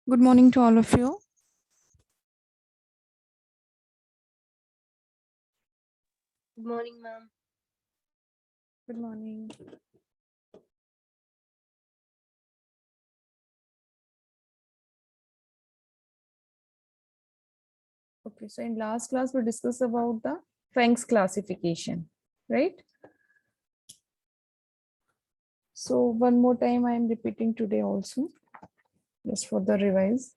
Good morning to all of you. Good morning, ma'am. Good morning. Okay, so in last class we discussed about the Frank's classification, right? So one more time I am repeating today also, just for the revise.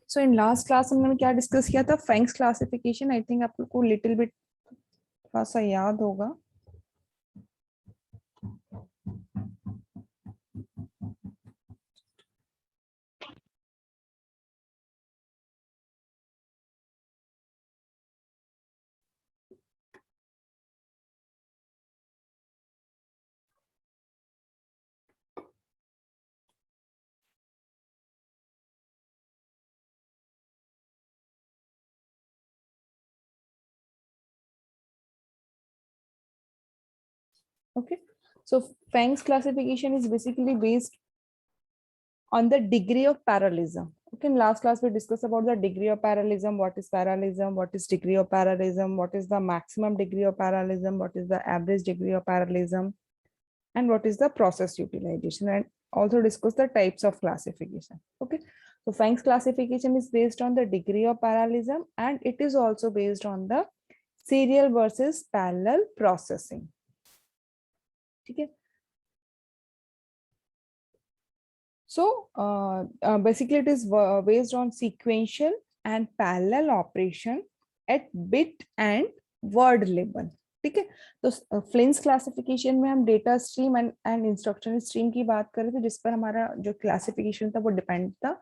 So in last class हमने क्या discuss किया था? Frank's classification. I think आप लोग को little bit थोड़ा सा याद होगा. Okay, so Frank's classification is basically based on the degree of parallelism. Okay, in last class we discussed about the degree of parallelism, what is parallelism, what is degree of parallelism, what is the maximum degree of parallelism, what is the average degree of parallelism, and what is the process utilization, and also discuss the types of classification. Okay, so Frank's classification is based on the degree of parallelism, and it is also based on the serial versus parallel processing. Okay. So basically it is based on sequential and parallel operation at bit and word level. ठीक है, तो फ्लिंस classification में हम data stream and instruction stream की बात कर रहे थे, जिस पर हमारा जो क्लासिफिकेशन था वो डिपेंड था.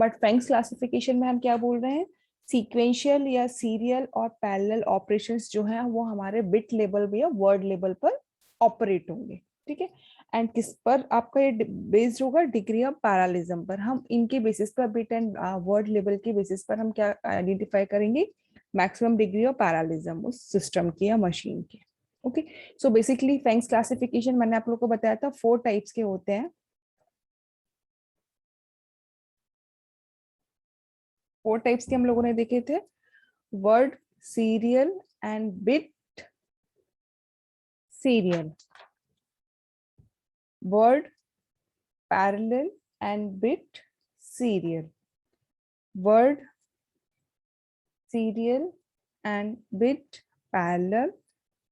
बट फ्रैंक्स क्लासिफिकेशन में हम क्या बोल रहे हैं? सीक्वेंशियल या सीरियल और पैरेलल ऑपरेशंस जो हैं वो हमारे बिट लेवल या वर्ड लेवल पर ऑपरेट होंगे. ठीक है, एंड किस पर आपका ये बेस्ड होगा? डिग्री ऑफ पैरेललिज्म पर. हम इनके बेसिस पर बिट एंड वर्ड लेवल के बेसिस पर हम क्या आइडेंटिफाई करेंगे? मैक्सिमम डिग्री ऑफ पैरेललिज्म उस सिस्टम की या मशीन की. Okay, so basically Franks classification मैंने आप लोगों को बताया था 4 टाइप्स के होते हैं. 4 टाइप्स के हम लोगों ने देखे थे: word, serial and bit serial, word, parallel and bit serial, word, serial and bit parallel,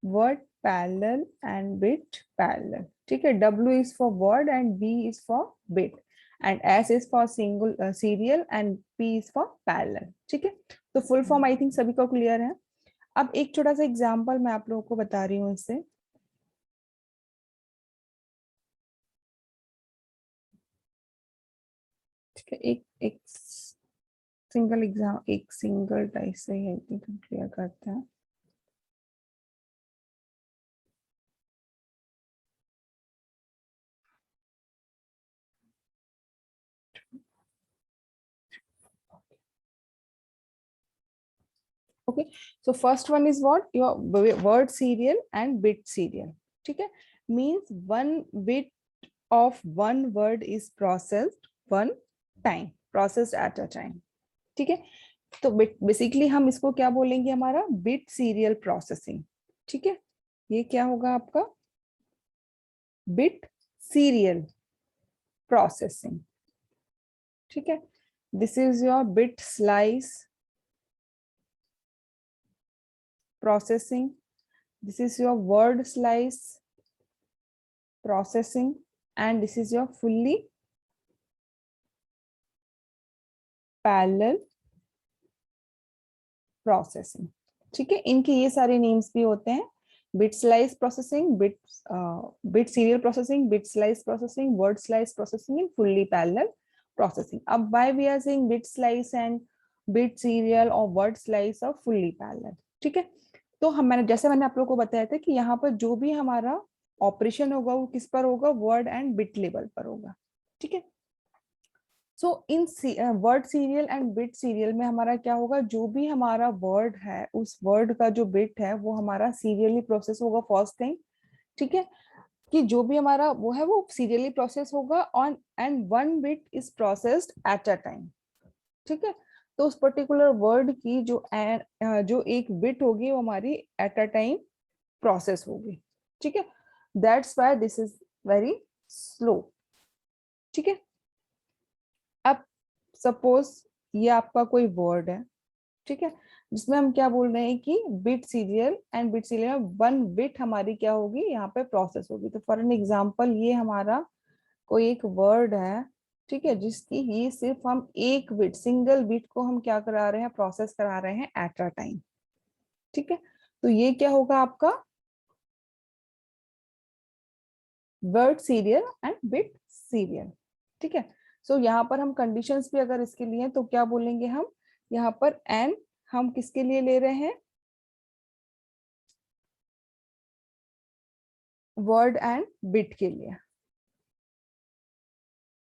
word, parallel and bit parallel. ठीक है, W is for word and B is for bit and S is for single serial and P is for parallel. ठीक है, तो full form I think सभी को clear है. अब एक छोटा सा एग्जांपल मैं आप लोगों को बता रही हूँ इससे. ठीक है, एक सिंगल एग्जाम, एक सिंगल टाइप से ही क्लियर करते हैं. Okay, so first one is what? Your word serial and bit serial. ठीक है, means one bit of one word is processed one time, processed at a time. ठीक है, तो basically हम इसको क्या बोलेंगे? हमारा बिट सीरियल प्रोसेसिंग. ठीक है, ये क्या होगा आपका? Bit serial processing. ठीक है, this is your bit slice processing, this is your word slice processing, and this is your fully parallel processing. ठीक है, इनके ये सारे नेम्स भी होते हैं: bit slice processing, bit serial processing, bit slice processing, word slice processing and fully parallel processing. अब why we are saying bit slice and bit serial और वर्ड स्लाइस और फुल्ली पैरेलल? ठीक है, तो मैंने आप लोगों को बताया था कि यहाँ पर जो भी हमारा ऑपरेशन होगा वो किस पर होगा? वर्ड एंड बिट लेवल पर होगा. ठीक है, so in word serial and bit serial में हमारा क्या होगा? जो भी हमारा वर्ड है उस वर्ड का जो बिट है वो हमारा सीरियली प्रोसेस होगा, फर्स्ट थिंग. ठीक है, कि जो भी हमारा वो है वो सीरियली प्रोसेस होगा on and one bit is processed eight a time. ठीक है, तो उस पर्टिकुलर वर्ड की जो एक बिट होगी वो हमारी एट अ टाइम प्रोसेस होगी। ठीक है, that's why this is very slow. ठीक है, अब सपोज ये आपका कोई वर्ड है, ठीक है, जिसमें हम क्या बोल रहे हैं कि bit serial and bit serial में वन बिट हमारी क्या होगी यहाँ पे प्रोसेस होगी। तो फॉर एन एग्जांपल ये हमारा कोई एक वर्ड है, ठीक है, जिसकी ही सिर्फ हम एक बिट सिंगल बिट को हम क्या करा रहे हैं, प्रोसेस करा रहे हैं एट अ टाइम। ठीक है, तो ये क्या होगा आपका word serial and bit serial. ठीक है, सो यहाँ पर हम कंडीशंस भी अगर इसके लिए तो क्या बोलेंगे हम यहाँ पर एन हम किसके लिए ले रहे हैं, वर्ड एंड बिट के लिए।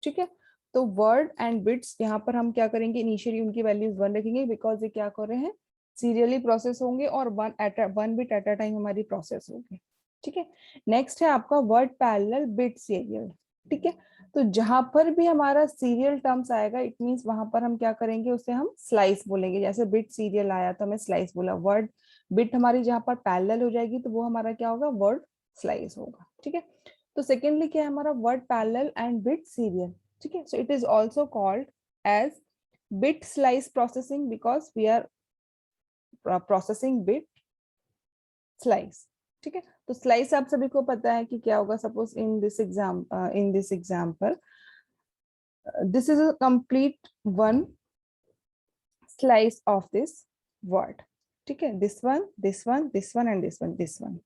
ठीक है, तो वर्ड एंड बिट्स यहाँ पर हम क्या करेंगे, इनिशियली उनकी वैल्यूज 1 रखेंगे बिकॉज ये क्या कर रहे हैं, सीरियली प्रोसेस होंगे और one bit at a time हमारी प्रोसेस होगी। ठीक है, नेक्स्ट है आपका वर्ड पैरेलल बिट सीरियल। ठीक है, तो जहां पर भी हमारा सीरियल टर्म्स आएगा इट मींस वहां पर हम क्या करेंगे, उसे हम स्लाइस बोलेंगे। जैसे बिट सीरियल आया तो हमें स्लाइस बोला, वर्ड बिट हमारी जहां पर पैरेलल हो जाएगी तो वो हमारा क्या होगा, वर्ड स्लाइस होगा। ठीक है, तो सेकेंडली क्या है हमारा word parallel and bit serial. ठीक है, so it is also called as bit slice processing because we are processing bit slice. ठीक है, तो स्लाइस आप सभी को पता है कि क्या होगा। Suppose in this example this is a complete one slice of this word। ठीक है, this one this one this one and this one this one।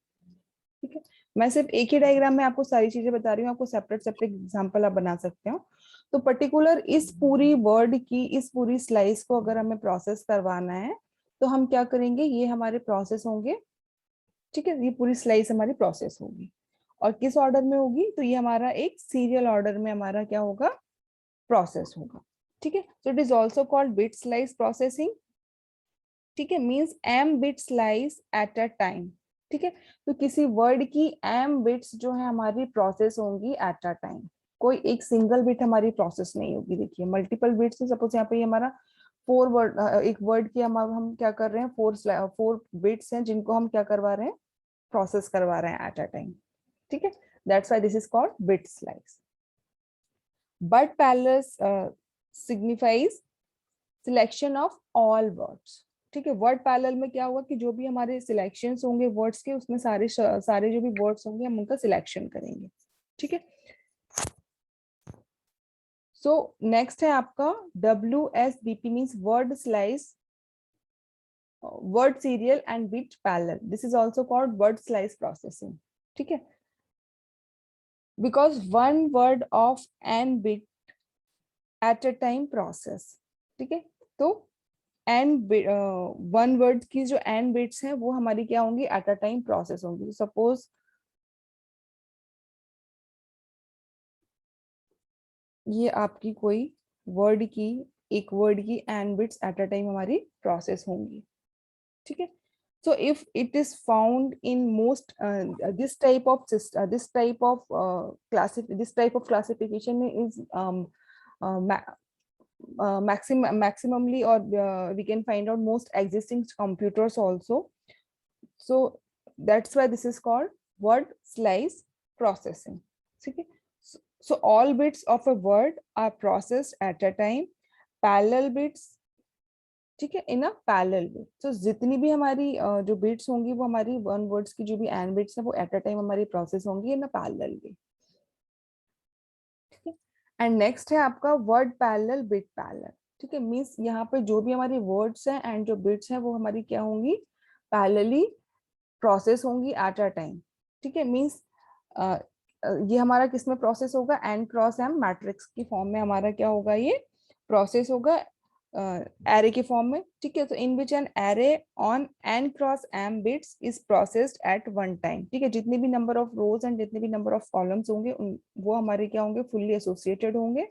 ठीक है, मैं सिर्फ एक ही डायग्राम में आपको सारी चीजें बता रही हूँ, आपको सेपरेट सेपरेट एग्जांपल आप बना सकते हो। तो पर्टिकुलर इस पूरी वर्ड की इस पूरी स्लाइस को अगर हमें प्रोसेस करवाना है तो हम क्या करेंगे, ये हमारे प्रोसेस होंगे। ठीक है, ये पूरी स्लाइस हमारी प्रोसेस होगी और किस ऑर्डर में होगी, तो ये हमारा एक सीरियल ऑर्डर में हमारा क्या होगा, प्रोसेस होगा। ठीक है, so it is also called bit slice processing. ठीक है, means m bit slice at a time. ठीक है, तो किसी वर्ड की एम बिट्स जो है हमारी प्रोसेस होंगी एट अ टाइम, कोई एक सिंगल बिट हमारी प्रोसेस नहीं होगी। देखिए मल्टीपल बिट्स है, सपोज यहाँ पे ये हमारा फोर वर्ड, एक वर्ड की हम क्या कर रहे हैं, फोर बिट्स हैं जिनको हम क्या करवा रहे हैं, प्रोसेस करवा रहे हैं एट अ टाइम। ठीक है, that's why this is called bit slice. But parallel signifies selection of all words. ठीक है, वर्ड पैरेलल में क्या होगा कि जो भी हमारे सिलेक्शंस होंगे वर्ड्स के, उसमें सारे जो भी वर्ड्स होंगे हम उनका सिलेक्शन करेंगे। ठीक है, सो नेक्स्ट है आपका WSBP means word slice, word serial and bit parallel. This is also called word slice processing. ठीक है, because one word of n bit at a time process. ठीक है, तो एन वन वर्ड की जो N bits हैं वो हमारी क्या होंगी, एट अ टाइम प्रोसेस होंगी। सपोज ये आपकी कोई वर्ड की एक वर्ड की n bits at a time हमारी प्रोसेस होंगी। ठीक है, so if it is found in most this type of classification is maximally, or we can find out most existing computers also. So that's why this is called word slice processing. Okay, so all bits of a word are processed at a time, parallel bits। ठीक है, इन a parallel वे। तो जितनी भी हमारी जो bits होंगी वो हमारी वन वर्ड्स की जो भी एन बिट्स है वो एट अ टाइम हमारी प्रोसेस होंगी इन अ पैरेलल वे। ठीक है, एंड नेक्स्ट है आपका वर्ड पैरेलल बिट पैरेलल। ठीक है, मींस यहाँ पे जो भी हमारी वर्ड्स हैं एंड जो बिट्स हैं वो हमारी क्या होंगी, पैरेलली प्रोसेस होंगी एट अ टाइम। ठीक है, मींस ये हमारा किस में प्रोसेस होगा, एन क्रॉस एम मैट्रिक्स की फॉर्म में हमारा क्या होगा, ये प्रोसेस होगा एरे के फॉर्म में। ठीक है, तो in which n array on n cross m bits is processed at one time. ठीक है, जितने भी नंबर ऑफ रोज एंड जितने भी नंबर ऑफ कॉलम्स होंगे वो हमारे क्या होंगे, फुल्ली एसोसिएटेड होंगे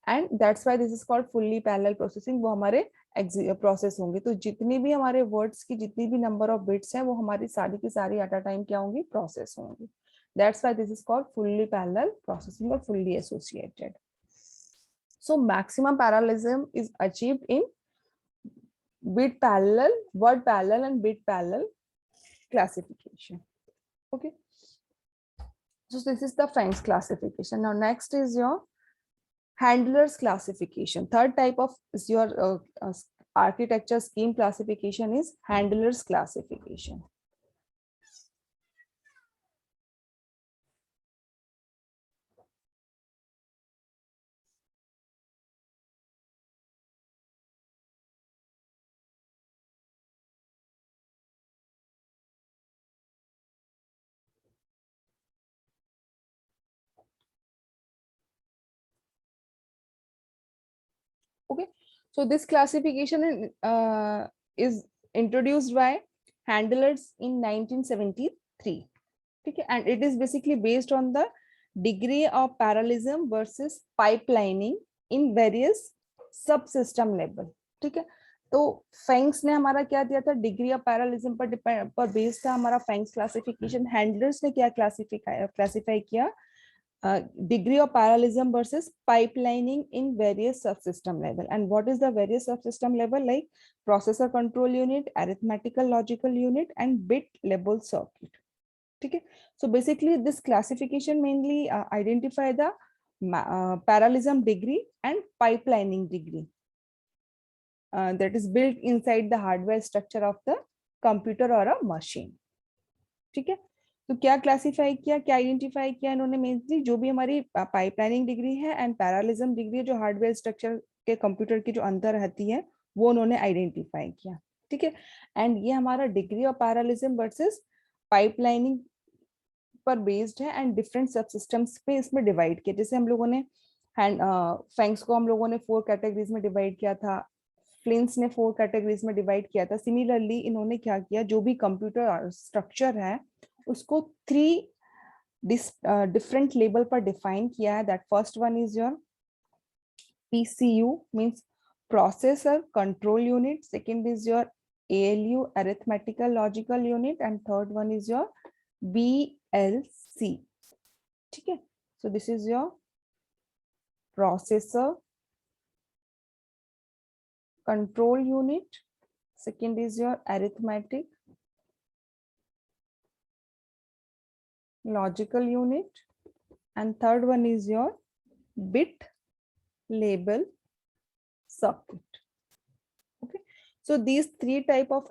and that's why this is called fully parallel processing. वो हमारे प्रोसेस होंगे, तो जितनी भी हमारे वर्ड्स की जितनी भी नंबर ऑफ बिट्स हैं वो हमारी सारी की सारी एट अ टाइम क्या होंगी, प्रोसेस होंगी। That's why this is called fully parallel processing or fully associated. So maximum parallelism is achieved in bit parallel, word parallel and bit parallel classification. Okay, so this is the Frank's classification. Now next is your handlers classification. Third type of is your architecture scheme classification is handlers classification. Okay, so this classification is introduced by handlers in 1973. Okay, and it is basically based on the degree of parallelism versus pipelining in various subsystem level. ठीक है, तो fangs ने हमारा क्या दिया था, degree of पैरालिज्म पर based था हमारा फैंक्स क्लासिफिकेशन. हैंडलर्स ने क्या क्लासिफाई किया, degree of parallelism versus pipelining in various subsystem level. And what is the various subsystem level? Like processor control unit, arithmetical logical unit, and bit level circuit. Okay, so basically this classification mainly identify the parallelism degree and pipelining degree that is built inside the hardware structure of the computer or a machine. ठीक है, तो क्या classify किया, क्या identify किया इन्होंने, mainly जो भी हमारी पाइपलाइनिंग डिग्री है एंड पैरालिज्म डिग्री है, जो हार्डवेयर स्ट्रक्चर के कंप्यूटर की जो अंतर रहती है वो उन्होंने आइडेंटिफाई किया. ठीक है, एंड ये हमारा डिग्री ऑफ पैरालिज्म वर्सेस पाइपलाइनिंग पर बेस्ड है एंड डिफरेंट सबसिस्टम्स पे इसमें डिवाइड किया. जैसे हम लोगों ने फैंक्स को हम लोगों ने 4 कैटेगरीज में डिवाइड किया था, फ्लिंट्स ने 4 कैटेगरीज में डिवाइड किया था. सिमिलरली इन्होंने क्या किया, जो भी कंप्यूटर स्ट्रक्चर है उसको 3 डिफरेंट लेवल पर डिफाइन किया है. That first one is your PCU means processor control unit, second is your ALU arithmetical logical unit, and third one is your BLC. ठीक है, so this is your processor control unit, second is your arithmetic logical unit, and third one is your bit label circuit. Okay, so these 3 type of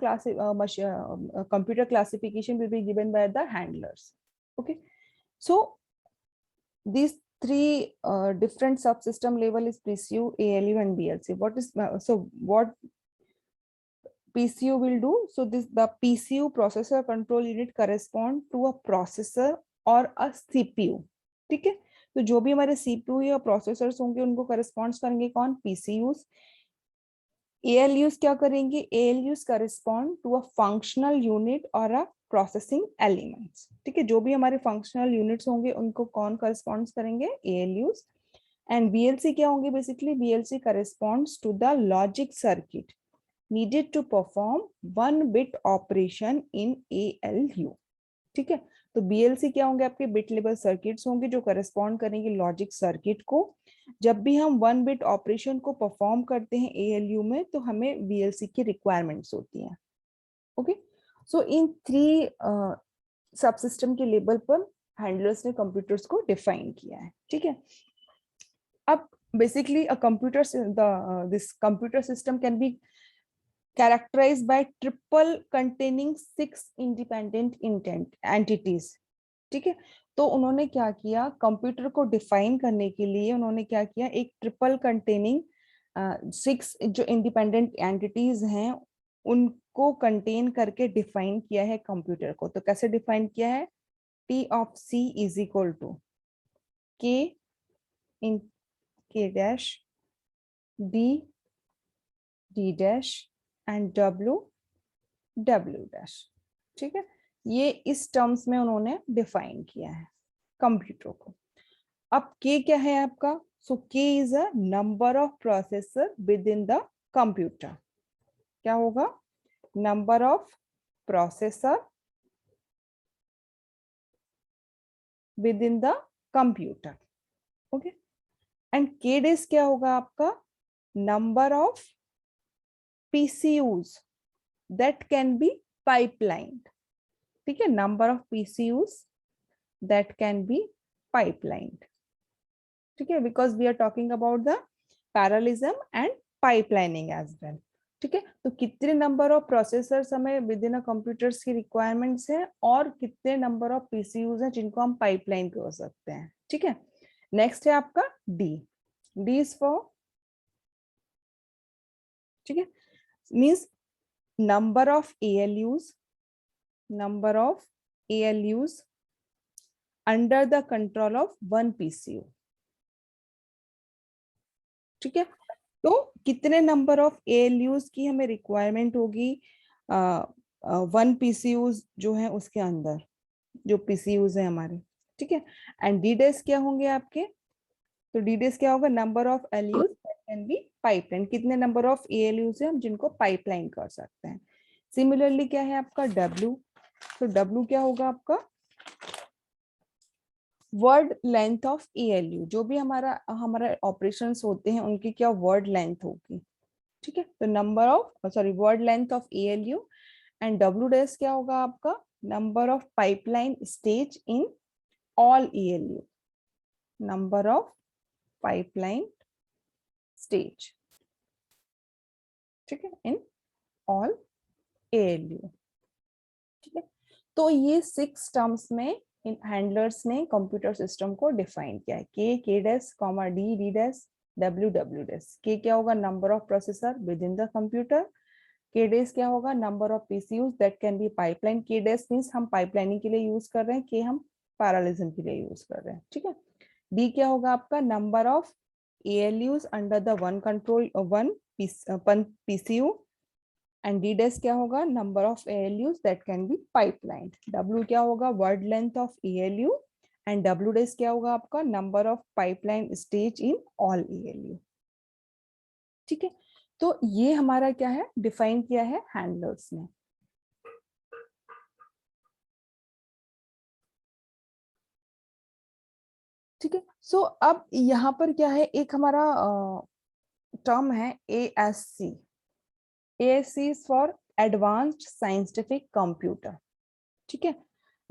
computer classification will be given by the handlers. Okay, so these 3 different subsystem level is PCU, ALU, and BLC. What is so what PCU will do? So this the PCU processor control unit correspond to a processor or a CPU. ठीक है, तो जो भी हमारे CPU या processors होंगे उनको correspond करेंगे कौन, PCUs. ALUs क्या करेंगे, ALUs correspond to a functional unit or a processing elements. ठीक है, जो भी हमारे functional units होंगे उनको कौन corresponds करेंगे, ALUs. And BLC क्या होंगे, basically BLC corresponds to the logic circuit needed to perform 1 bit operation in ALU. ठीक है, तो BLC क्या होंगे, आपके बिट लेवल सर्किट्स होंगे जो करस्पॉन्ड करेंगे लॉजिक सर्किट को. जब भी हम 1 बिट ऑपरेशन को परफॉर्म करते हैं ALU में तो हमें BLC की रिक्वायरमेंट्स होती हैं. ओके, सो इन 3 सबसिस्टम के लेवल पर हैंडलर्स ने कंप्यूटर्स को डिफाइन किया है. ठीक है, अब basically a computer this computer system can be characterized by triple containing 6 independent entities. ठीक है, तो उन्होंने क्या किया, कंप्यूटर को डिफाइन करने के लिए उन्होंने क्या किया, एक ट्रिपल कंटेनिंग 6 जो इंडिपेंडेंट एंटिटीज हैं उनको कंटेन करके डिफाइन किया है कंप्यूटर को. तो कैसे डिफाइन किया है, T of C is equal to K in K dash D D dash and W W dash. ठीक है, ये इस टर्म्स में उन्होंने डिफाइन किया है कंप्यूटर को. अब K क्या है आपका, so K is a number of processor with in the computer. क्या होगा, number of processor with in the computer. Okay, and k days क्या होगा आपका? Number of PCUs that can be pipelined. ठीक है, number of PCUs that can be pipelined. ठीक है, because we are talking about the parallelism and pipelining as well. ठीक है, तो कितने नंबर ऑफ प्रोसेसर्स हमें विद इन अ कंप्यूटर्स की रिक्वायरमेंट्स है और कितने नंबर ऑफ PCUs हैं जिनको हम पाइपलाइन कर सकते हैं. ठीक है, नेक्स्ट है आपका D. D इज फॉर, ठीक है, means number of ALUs under the control of one PCU. ठीक है, तो कितने नंबर ऑफ ALUs की हमें रिक्वायरमेंट होगी 1 PCUs जो है उसके अंदर, जो PCUs है हमारे. ठीक है, एंड D days क्या होंगे आपके? तो D days क्या होगा? Number of LUs can be pipeline. कितने नंबर ऑफ ALUs है हम जिनको पाइपलाइन कर सकते हैं. सिमिलरली क्या है आपका W? तो W क्या होगा आपका? Word length of ALU. जो भी हमारा ऑपरेशंस होते हैं उनकी क्या वर्ड लेंथ होगी. ठीक है, तो number of word length of ALU. And W dash क्या होगा आपका? Number of pipeline stage in all ALU. Number of pipeline stage. ठीक है, इन ऑल ALU. ठीक है, तो ये 6 टर्म्स में इन हैंडलर्स ने कंप्यूटर सिस्टम को डिफाइन किया है. K dash, D dash, W dash. K क्या होगा? Number of processor with in the computer. K dash क्या होगा? Number of PCUs that can B pipeline. K dash means हम पाइपलाइनिंग के लिए यूज कर रहे हैं, K हम पैरेललिज्म के लिए यूज कर रहे हैं. ठीक है, D क्या होगा आपका? Number of ALUs under the one control one PCU. And D dash क्या होगा? Number of ALUs that can be pipelined. W क्या होगा? Word length of ALU. And W dash क्या होगा आपका? Number of pipeline stage in all ALU. ठीक है, तो ये हमारा क्या है? डिफाइन किया है हैंडलर्स ने. ठीक है, सो अब यहाँ पर क्या है? एक हमारा टर्म है ASC. ASC is for Advanced Scientific Computer. ठीक है,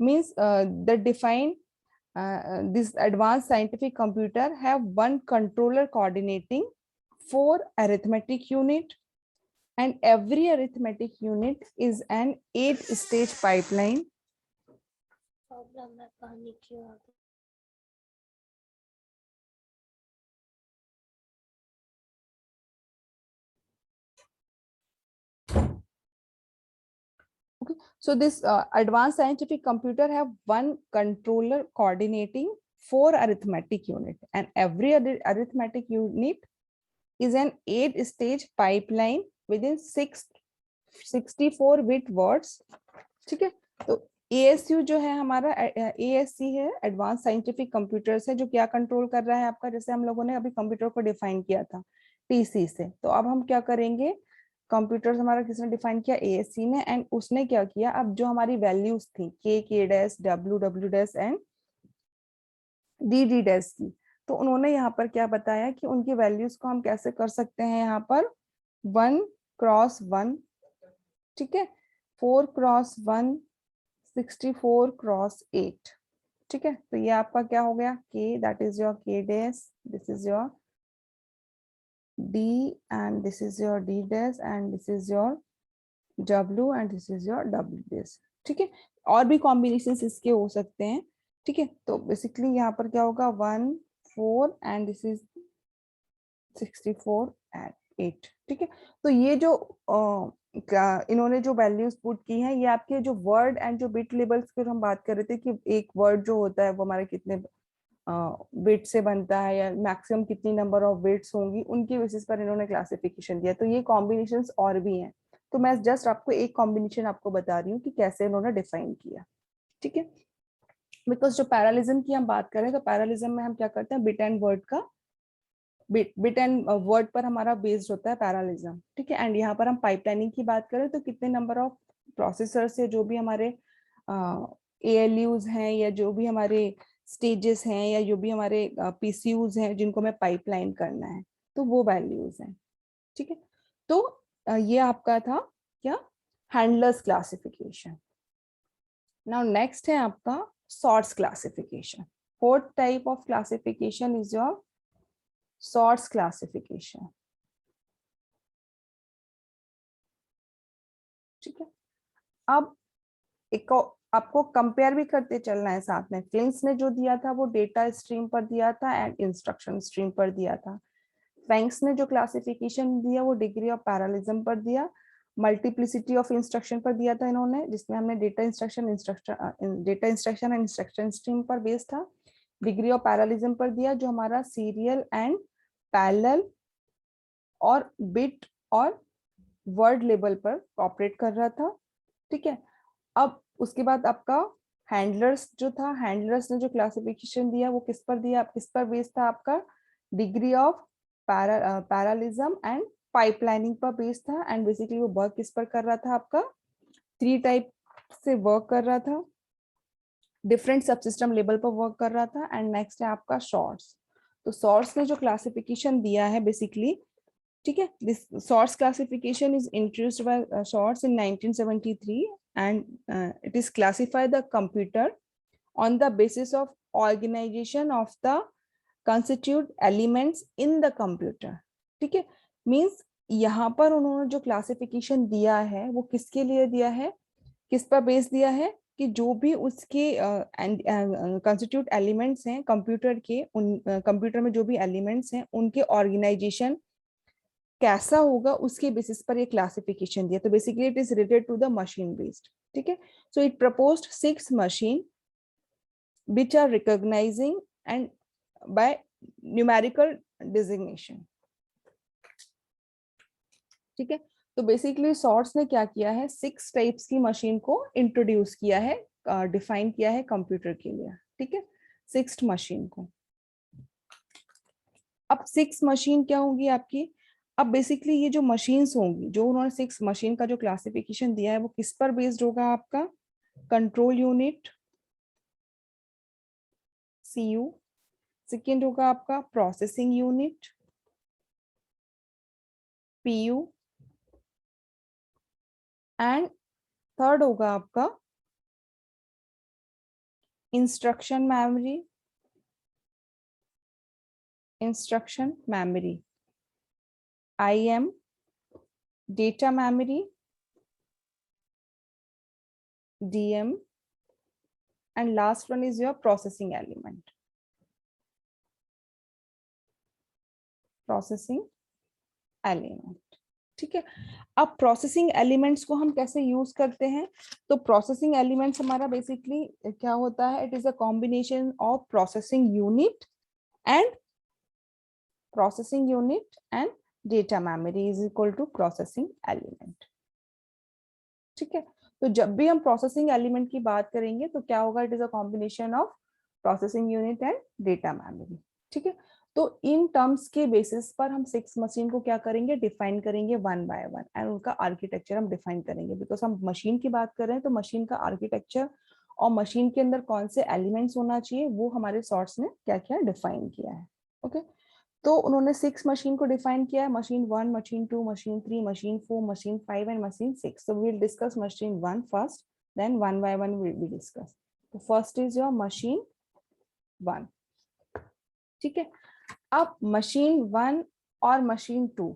means the define this advanced scientific computer have one controller coordinating 4 arithmetic unit, and every arithmetic unit is an 8-stage pipeline. Problem है पानी क्यों आ गई? Okay, so this advanced scientific computer have one controller coordinating 4 arithmetic unit, and every arithmetic unit is an 8-stage pipeline within 64-bit words. ठीक है, तो ASU जो है हमारा ASC है, एडवांस साइंटिफिक कंप्यूटर्स है, जो क्या कंट्रोल कर रहा है आपका? जैसे हम लोगों ने अभी कंप्यूटर को डिफाइन किया था TC से, तो अब हम क्या करेंगे? कंप्यूटर्स हमारा किसने डिफाइन किया? ASC ने. एंड उसने क्या किया? अब जो हमारी वैल्यूज थी K dash, W dash and D dash की, तो उन्होंने यहाँ पर क्या बताया कि उनकी वैल्यूज को हम कैसे कर सकते हैं? यहाँ पर 1x1, ठीक है, 4x1, 64x8. ठीक है, तो ये आपका क्या हो गया? K, that is your K dash, this is your D, and this is your D dash, and this is your W, and this is your W dash. ठीक है, और भी कॉम्बिनेशन इसके हो सकते हैं. ठीक है, तो बेसिकली यहाँ पर क्या होगा? 1, 4 एंड दिस इज 64 एंड 8. ठीक है, तो ये जो इन्होंने जो वैल्यूज पुट की हैं, ये आपके जो वर्ड एंड जो बिट लेबल्स की हम बात कर रहे थे कि एक वर्ड जो होता है वो हमारे कितने बिट से बनता है या मैक्सिमम कितनी नंबर ऑफ बिट्स होंगी, उनके बेसिस पर इन्होंने क्लासिफिकेशन दिया. तो ये कॉम्बिनेशंस और भी हैं, तो मैं जस्ट आपको एक कॉम्बिनेशन आपको बता रही हूँ कि कैसे इन्होंने डिफाइन किया. ठीक है, बिकॉज जो पैरेललिज्म की हम बात करें, तो पैरेललिज्म में हम क्या करते हैं? बिट एंड वर्ड का बिट एंड वर्ड पर हमारा बेस्ड होता है पैरेललिज्म. ठीक है, एंड यहाँ पर हम पाइपलाइनिंग की बात करें तो कितने नंबर ऑफ प्रोसेसर से जो भी हमारे ALUs हैं या जो भी हमारे स्टेजेस हैं या जो भी हमारे पीसीयूज हैं जिनको हमें पाइपलाइन करना है, तो वो वैल्यूज हैं। ठीक है, तो ये आपका था क्या, हैंडलर्स क्लासिफिकेशन। नाउ नेक्स्ट है आपका sorts classification. Fourth type of classification is your sorts classification. ठीक है, अब एक आपको कंपेयर भी करते चलना है साथ में। फ्लिंट्स ने जो दिया था वो डेटा स्ट्रीम पर दिया था एंड इंस्ट्रक्शन स्ट्रीम पर दिया था। फैंक्स ने जो क्लासिफिकेशन दिया वो डिग्री ऑफ पैरालिज्म पर दिया, मल्टीप्लिसिटी ऑफ इंस्ट्रक्शन पर दिया था इन्होंने, जिसमें हमने data instruction and instruction stream पर बेस्ड था। डिग्री ऑफ पैरालिज्म पर दिया जो हमारा सीरियल एंड पैरेलल और बिट और वर्ड लेवल पर ऑपरेट कर रहा था। ठीक है, अब उसके बाद आपका हैंडलर्स जो था, हैंडलर्स ने जो क्लासिफिकेशन दिया वो किस पर दिया, किस पर बेस्ड था आपका, डिग्री ऑफ पैरालिज्म एंड पाइपलाइनिंग पर बेस्ड था। एंड बेसिकली वो वर्क किस पर कर रहा था आपका, 3 टाइप से वर्क कर रहा था, डिफरेंट सबसिस्टम लेवल पर वर्क कर रहा था। एंड नेक्स्ट है आपका शॉर्ट्स। तो शॉर्ट्स ने जो क्लासिफिकेशन दिया है बेसिकली, ठीक है, this shorts classification is introduced by shorts in 1973 and it is classify the computer on the basis of organization of the constitute elements in the computer। ठीक है, मींस यहाँ पर उन्होंने जो क्लासिफिकेशन दिया है वो किसके लिए दिया है, किस पर बेस दिया है, कि जो भी उसके कंस्टिट्यूट एलिमेंट्स हैं कंप्यूटर के, उन कंप्यूटर में जो भी एलिमेंट्स हैं उनके ऑर्गेनाइजेशन कैसा होगा उसके बेसिस पर ये क्लासिफिकेशन दिया। तो basically it is related to the machine based. ठीक है, so it proposed 6 machine which are recognizing and by numerical designation। ठीक है, तो बेसिकली सॉर्ट्स ने क्या किया है, 6 टाइप्स की मशीन को इंट्रोड्यूस किया है, डिफाइन किया है कंप्यूटर के लिए। ठीक है, 6 मशीन को। अब 6 मशीन क्या होंगी आपकी, अब बेसिकली ये जो मशीन्स होंगी, जो उन्होंने 6 मशीन का जो क्लासिफिकेशन दिया है वो किस पर बेस्ड होगा आपका, कंट्रोल यूनिट सीयू, सेकेंड होगा आपका processing unit PU, and third होगा आपका instruction memory IM, data memory DM, and last one is your processing element, ठीक है, अब प्रोसेसिंग एलिमेंट्स को हम कैसे यूज करते हैं, तो प्रोसेसिंग एलिमेंट्स हमारा बेसिकली क्या होता है, it is a combination of processing unit and data memory is equal to processing element. ठीक है, तो जब भी हम प्रोसेसिंग एलिमेंट की बात करेंगे तो क्या होगा, it is a combination of processing unit and data memory. ठीक है, तो इन टर्म्स के बेसिस पर हम 6 मशीन को क्या करेंगे, डिफाइन करेंगे 1 बाय 1 एंड उनका आर्किटेक्चर हम डिफाइन करेंगे। बिकॉज हम मशीन की बात कर रहे हैं तो मशीन का आर्किटेक्चर और मशीन के अंदर कौन से एलिमेंट्स होना चाहिए वो हमारे सॉर्ट्स ने क्या क्या डिफाइन किया है। ओके, तो उन्होंने 6 मशीन को डिफाइन किया है, machine 1, machine 2, machine 3, machine 4, machine 5 and machine 6। so we'll discuss machine 1 first, then 1 by 1 will be discussed। तो फर्स्ट इज योर मशीन 1। ठीक है, अब मशीन 1 और मशीन 2,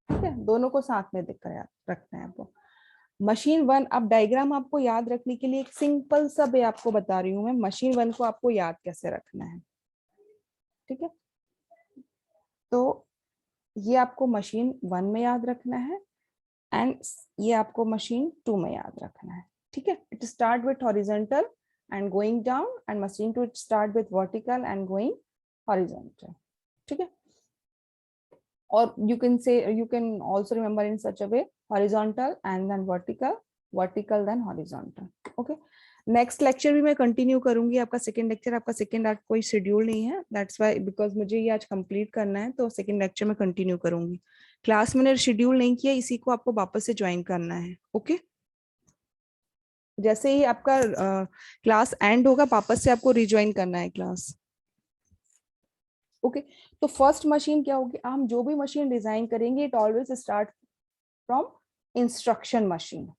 ठीक है, दोनों को साथ में रखना है आपको। मशीन 1, अब डायग्राम आपको याद रखने के लिए एक सिंपल सा वे आपको बता रही हूँ मैं, मशीन 1 को आपको याद कैसे रखना है। ठीक है, तो ये आपको मशीन 1 में याद रखना है एंड ये आपको मशीन 2 में याद रखना है। ठीक है, it start with horizontal and going down and machine 2 it start with vertical and going horizontal. ठीक है, or you can also remember in such a way, horizontal and then vertical then horizontal। okay, next lecture भी मैं continue करूंगी, आपका second lecture, आपका second art कोई schedule नहीं है, दैट्स व्हाई, बिकॉज मुझे ये आज कंप्लीट करना है, तो सेकंड लेक्चर में कंटिन्यू करूंगी। क्लास मैंने शेड्यूल नहीं किया, इसी को आपको वापस से ज्वाइन करना है। ओके जैसे ही आपका क्लास एंड होगा वापस से आपको रिज्वाइन करना है क्लास। ओके तो फर्स्ट मशीन क्या होगी, हम जो भी मशीन डिजाइन करेंगे it always start from instruction machine.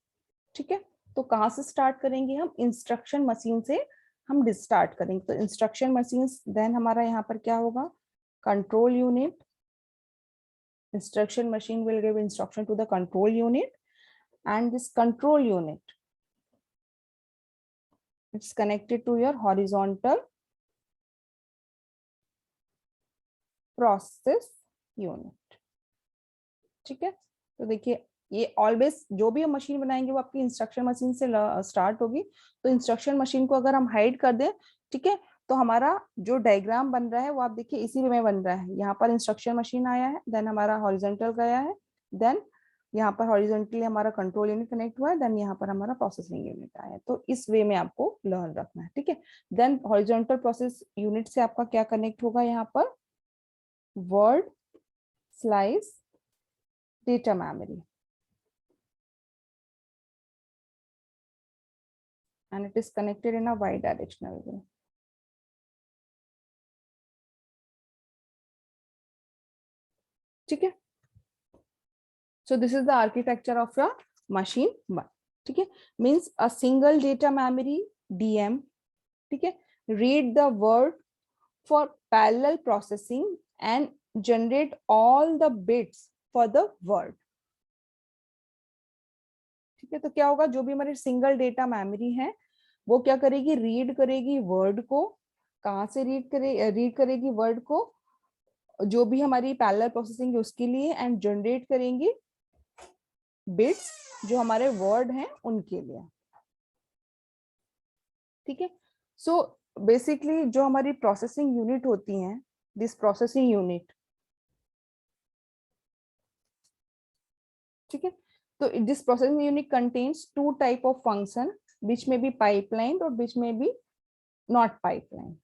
ठीक है, तो कहाँ से स्टार्ट करेंगे हम, इंस्ट्रक्शन मशीन से हम स्टार्ट करेंगे। तो इंस्ट्रक्शन मशीन, देन हमारा यहाँ पर क्या होगा, control unit. Instruction machine will give instruction to the control unit, and this control unit, it's connected to your horizontal process unit। ठीक है, तो देखिए ये ऑलवेज जो भी हम मशीन बनाएंगे वो आपकी इंस्ट्रक्शन मशीन से स्टार्ट होगी। तो इंस्ट्रक्शन मशीन को अगर हम हाइड कर दें, ठीक है, तो हमारा जो डायग्राम बन रहा है वो आप देखिए इसी में बन रहा है। यहाँ पर इंस्ट्रक्शन मशीन आया है, देन हमारा हॉरिजॉन्टल गया है, देन यहाँ पर हॉरिजॉन्टली हमारा कंट्रोल यूनिट कनेक्ट हुआ है, देन यहाँ पर हमारा प्रोसेसिंग यूनिट आया है। तो इस वे में आपको लर्न रखना है। ठीक है, देन हॉरिजॉन्टल प्रोसेस यूनिट से आपका क्या कनेक्ट होगा, यहाँ पर word slice data memory, and it is connected in a y-directional way। ठीक है, so this is the architecture of your machine 1। ठीक है, means a single data memory DM, ठीक है, read the word for parallel processing and generate all the bits for the word। ठीक है, तो क्या होगा, जो भी हमारी सिंगल डेटा मेमोरी है वो क्या करेगी, रीड करेगी वर्ड को। कहाँ से रीड करेगी वर्ड को, जो भी हमारी पैरेलल प्रोसेसिंग है उसके लिए, एंड जनरेट करेंगी बिट्स जो हमारे वर्ड हैं उनके लिए। ठीक है, सो बेसिकली जो हमारी प्रोसेसिंग यूनिट होती हैं, दिस प्रोसेसिंग यूनिट, ठीक है, तो this processing unit contains two type of function which में बी पाइपलाइन और विच में बी नॉट पाइपलाइन।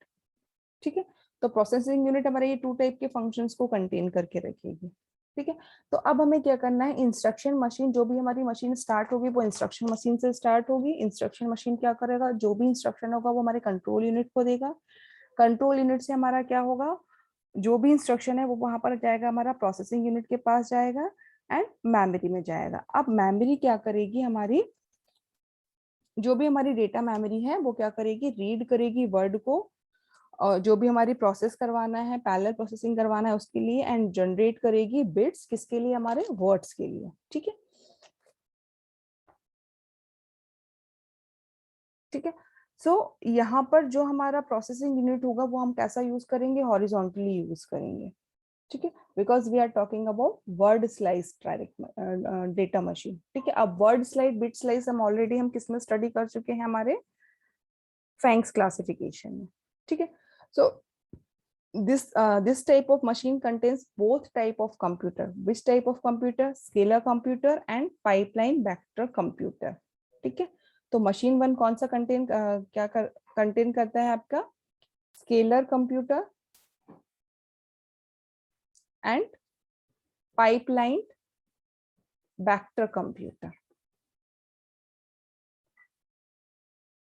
ठीक है, तो प्रोसेसिंग यूनिट हमारे ये टू टाइप के फंक्शंस को कंटेन करके रखेगी। ठीक है, तो अब हमें क्या करना है, इंस्ट्रक्शन मशीन, जो भी हमारी मशीन स्टार्ट होगी वो इंस्ट्रक्शन मशीन से स्टार्ट होगी। इंस्ट्रक्शन मशीन क्या करेगा, जो भी इंस्ट्रक्शन होगा वो हमारे कंट्रोल यूनिट को देगा। कंट्रोल यूनिट से हमारा क्या होगा, जो भी इंस्ट्रक्शन है वो वहां पर जाएगा, हमारा प्रोसेसिंग यूनिट के पास जाएगा एंड मेमोरी में जाएगा। अब मेमोरी क्या करेगी, हमारी जो भी हमारी डेटा मेमोरी है वो क्या करेगी, रीड करेगी वर्ड को, और जो भी हमारी प्रोसेस करवाना है, पैरेलल प्रोसेसिंग करवाना है उसके लिए, एंड जनरेट करेगी बिट्स किसके लिए, हमारे वर्ड्स के लिए। ठीक है, ठीक है, सो यहाँ पर जो हमारा प्रोसेसिंग यूनिट होगा वो हम कैसा यूज करेंगे, हॉरिजॉन्टली यूज करेंगे। ठीक है, because we are talking about word slice direct data machine. ठीक है, अब वर्ड स्लाइस बिट स्लाइस हम ऑलरेडी हम किस में स्टडी कर चुके हैं, हमारे फैंक्स क्लासिफिकेशन में। ठीक है, सो this type of machine contains both type of computer, which type of computer, scalar computer and pipeline vector computer। ठीक है, तो मशीन 1 कौन सा कंटेन करता है, आपका scalar computer and pipeline vector computer.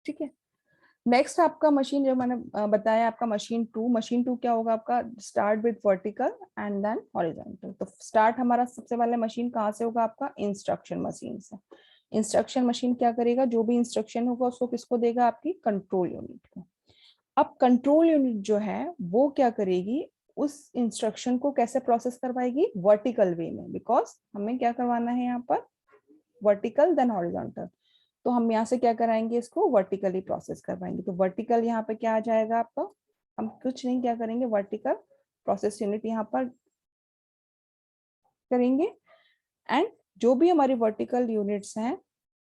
ठीक है, नेक्स्ट आपका मशीन जो मैंने बताया, आपका मशीन टू क्या होगा, आपका start with vertical and then horizontal. तो स्टार्ट हमारा सबसे पहले मशीन कहाँ से होगा, आपका इंस्ट्रक्शन मशीन से। इंस्ट्रक्शन मशीन क्या करेगा, जो भी इंस्ट्रक्शन होगा उसको किसको देगा, आपकी कंट्रोल यूनिट को। अब कंट्रोल यूनिट जो है वो क्या करेगी, उस इंस्ट्रक्शन को कैसे प्रोसेस करवाएगी, वर्टिकल वे में, बिकॉज हमें क्या करवाना है यहाँ पर, वर्टिकल देन हॉरिजॉन्टल। तो हम यहाँ से क्या कराएंगे, इसको वर्टिकली प्रोसेस करवाएंगे। तो वर्टिकल यहाँ पे क्या आ जाएगा आपका, हम कुछ नहीं क्या करेंगे, वर्टिकल प्रोसेस यूनिट यहाँ पर करेंगे, एंड जो भी हमारी वर्टिकल यूनिट्स हैं,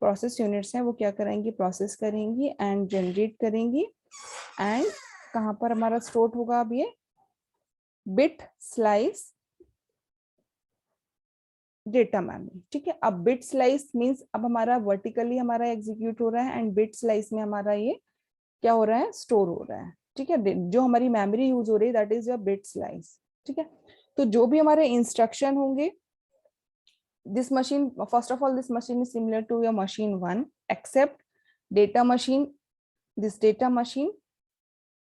प्रोसेस यूनिट्स हैं, वो क्या कराएंगी, प्रोसेस करेंगी एंड जनरेट करेंगी। एंड कहाँ पर हमारा स्टोर होगा, अब ये बिट स्लाइस डेटा मेमोरी। ठीक है, अब बिट स्लाइस मींस अब हमारा वर्टिकली हमारा एग्जीक्यूट हो रहा है, एंड बिट स्लाइस में हमारा ये क्या हो रहा है, स्टोर हो रहा है। ठीक है, जो हमारी मेमोरी यूज हो रही है that is your bit slice. ठीक है, तो जो भी हमारे इंस्ट्रक्शन होंगे, this machine, first of all this machine is similar to your machine 1 except data machine, this data machine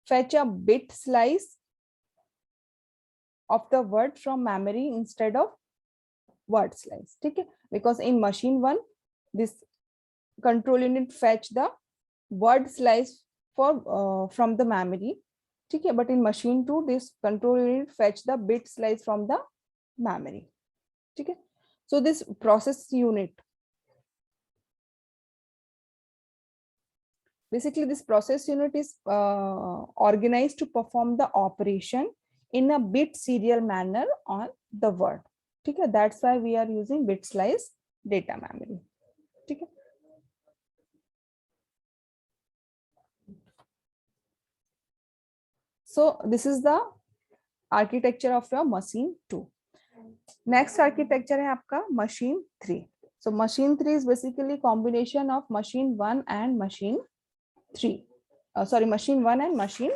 fetch a bit slice of the word from memory instead of word slice. ठीक है, because in machine 1 this control unit fetch the word slice for from the memory. ठीक है, but in machine 2 this control unit fetch the bit slice from the memory. ठीक है, so this process unit, basically this process unit is organized to perform the operation in a bit serial manner on the word. ठीक है, that's why we are using bit slice data memory. ठीक है, so this is the architecture of your machine 2. Next architecture है आपका machine 3. So machine 3 is basically combination of machine 1 and machine 3. Machine 1 and machine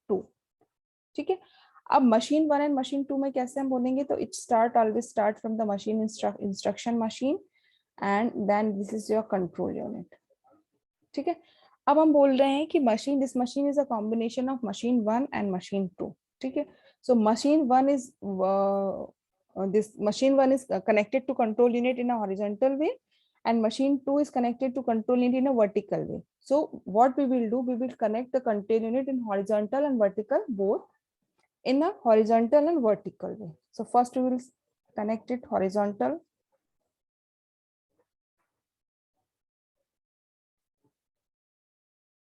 2. ठीक है, अब machine 1 and machine 2 में कैसे हम बोलेंगे, तो it always start from the machine instruction machine and then this is your control unit. ठीक है, अब हम बोल रहे हैं कि this machine is a combination of machine 1 and machine 2. ठीक है, so machine 1 is this machine 1 is connected to control unit in a horizontal way and machine 2 is connected to control unit in a vertical way. So what we will do, we will connect the control unit in horizontal and vertical, both in a horizontal and vertical way. So first we will connect it horizontal.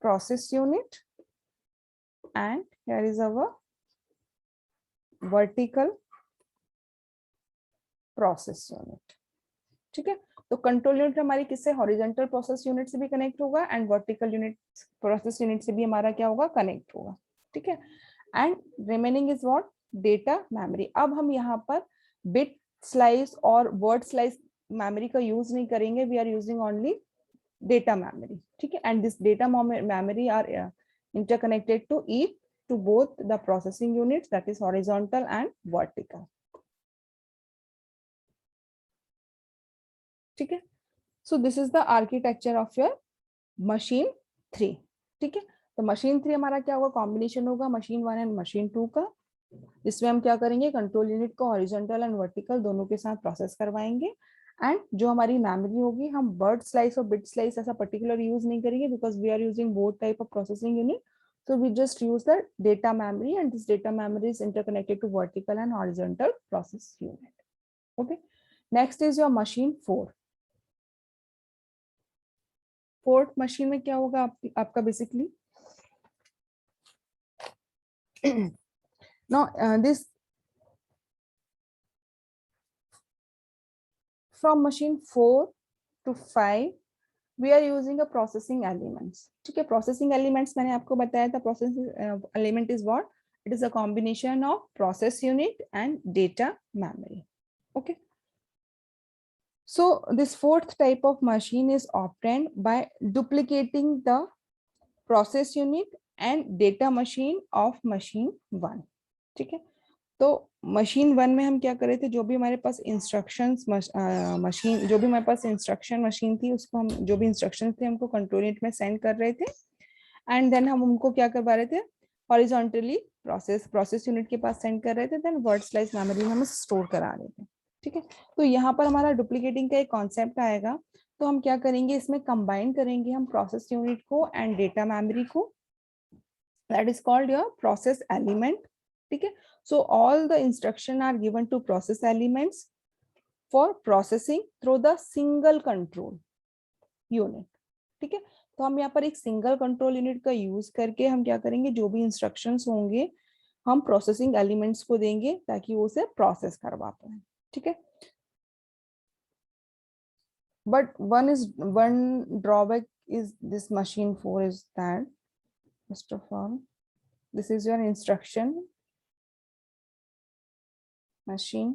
Process unit, and here is our vertical process unit. ठीक है, तो control unit हमारी किससे, horizontal process unit से भी connect होगा and vertical unit process unit से भी हमारा क्या होगा, कनेक्ट होगा. ठीक है, and remaining is what, data memory. अब हम यहाँ पर बिट स्लाइस और वर्ड स्लाइस मेमोरी का यूज नहीं करेंगे, we are using only data memory. ठीक है, and this data memory are interconnected to both the processing units, that is horizontal and vertical. ठीक है, so this is the architecture of your machine 3. ठीक है, तो machine 3 हमारा क्या होगा, कॉम्बिनेशन होगा machine 1 and machine 2 का, जिसमें हम क्या करेंगे, कंट्रोल यूनिट को हॉरिजॉन्टल एंड वर्टिकल दोनों के साथ प्रोसेस करवाएंगे. एंड जो हमारी मेमोरी होगी, हम वर्ड स्लाइस और बिट स्लाइस ऐसा पर्टिकुलर यूज नहीं करेंगे because we are using both type of processing unit. So we just use the data memory and this data memory is interconnected to vertical and horizontal process unit. Okay. Next is your machine 4. Fourth machine में क्या होगा आपका basically, now this from machine 4 to 5 we are using a processing elements. ठीक है, processing elements मैंने आपको बताया था, processing element is what, it is a combination of process unit and data memory. Okay, so this fourth type of machine is obtained by duplicating the process unit and data machine of machine 1. ठीक है, तो machine 1 में हम क्या कर रहे थे, जो भी हमारे पास इंस्ट्रक्शंस मशीन, जो भी हमारे पास इंस्ट्रक्शन मशीन थी, उसको हम जो भी इंस्ट्रक्शंस थे हमको कंट्रोल यूनिट में सेंड कर रहे थे एंड देन हम उनको क्या करवा रहे थे, हॉरिजॉन्टली प्रोसेस यूनिट के पास सेंड कर रहे थे, देन वर्ड स्लाइस मेमोरी में हम स्टोर करा रहे थे. ठीक है, तो यहाँ पर हमारा डुप्लीकेटिंग का एक कॉन्सेप्ट आएगा, तो हम क्या करेंगे, इसमें कंबाइन करेंगे हम प्रोसेस यूनिट को एंड डेटा मेमोरी को, that is called your process element. ठीक है, so all the instruction are given to process elements for processing through the single control unit. ठीक है, तो हम यहाँ पर एक सिंगल कंट्रोल यूनिट का यूज करके हम क्या करेंगे, जो भी इंस्ट्रक्शंस होंगे हम प्रोसेसिंग एलिमेंट्स को देंगे ताकि वो उसे प्रोसेस करवा पाए. ठीक है, but one drawback is this machine 4 is that first of all this is your instruction machine